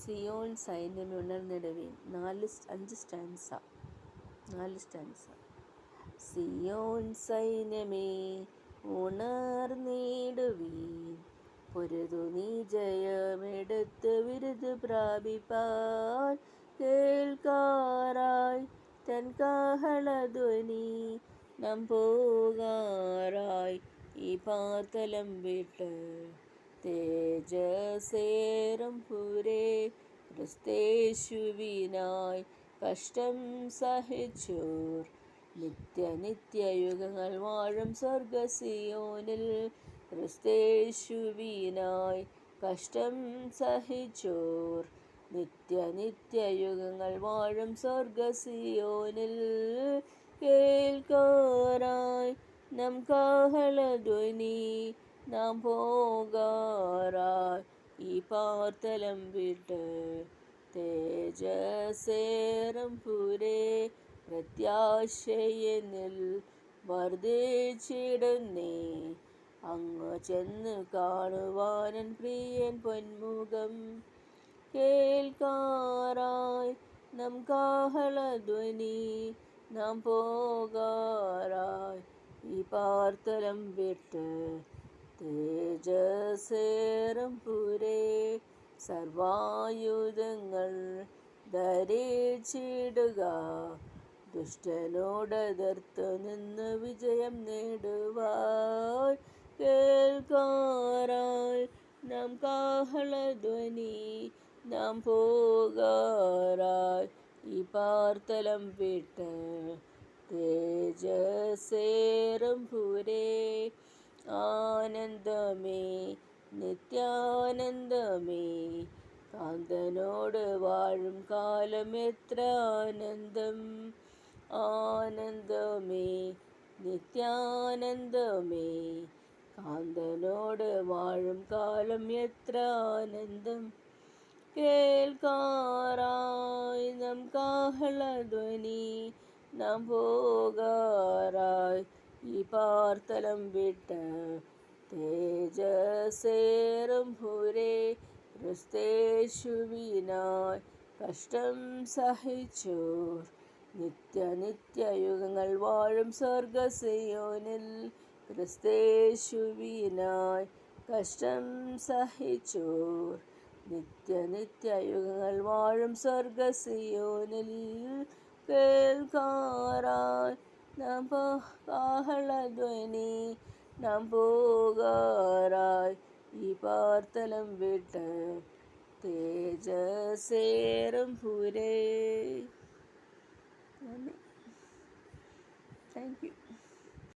Zion സൈന്യമേ ഉണർന്നിടുവീൻ. 5 stanza. Zion സൈന്യമേ ഉണർന്നിടുവീൻ, പൊരുതു നീ ജയമെടുത്ത് വിരുദ് പ്രാപിപ്പാൻ. കേൾക്കാറായി തൻ കാഹളധ്വനി, നാം പോകാറായി ഈ പാർത്തലം വിട്ട്. തേജസ്സേറും പുരേ ക്രിസ്തേശുവിനായി കഷ്ടം സഹിച്ചോർ, നിത്യയുഗങ്ങൾ വാഴും സ്വർഗസിയോനിൽ. ക്രിസ്തേശുവിനായി കഷ്ടം സഹിച്ചോർ, നിത്യയുഗങ്ങൾ വാഴും സ്വർഗസിയോനിൽ. കേൾക്കാറായി നാം കാഹളധ്വനി, നാം പോകാറായി ഈ പാർത്തലം വിട്ട്. തേജസ്സേറും പുരേ പ്രത്യാശയെന്നിൽ വർദ്ധിച്ചിടുന്നേ, അങ്ങ് ചെന്ന് കാണുവാനൻ പ്രിയൻ പൊന്മുഖം. കേൾക്കാറായി നാം കാഹളധ്വനി, നാം പോകാറായി ഈ പാർത്തലം വിട്ട്. തേജസ്സേറും പുരേ സർവായുധങ്ങൾ ധരിച്ചിടുക, ദുഷ്ടനോടെതിർത്തു നിന്ന് വിജയം നേടുവാൻ. കേൾക്കാറായി നാം കാഹളധ്വനി, നാം പോകാറായി ഈ പാർത്തലം വിട്ട്. തേജസ്സേറും പുരേ ആനന്ദമേ, നിത്യാനന്ദമേ, കാന്തനോട് വാഴും കാലം എത്ര ആനന്ദം. ആനന്ദമേ, നിത്യാനന്ദമേ, കാന്തനോട് വാഴും കാലം എത്ര ആനന്ദം. കേൾക്കാറായി നാം കാഹളധ്വനി, നാം പോകാറായി ഈ പാർത്തലം വിട്ട്. തേജസ്സേറും പുരേ ക്രിസ്തേശുവിനായി കഷ്ടം സഹിച്ചോർ, നിത്യയുഗങ്ങൾ വാഴും സ്വർഗസിയോനിൽ. ക്രിസ്തേശുവിനായി കഷ്ടം സഹിച്ചോർ, നിത്യയുഗങ്ങൾ വാഴും സ്വർഗസിയോനിൽ. കേൾക്കാറായി നാം കാഹളധ്വനി, നാം പോകാറായി ഈ പാർത്തലം വിട്ട്. തേജസ്സേറും പുരേ. Thank U.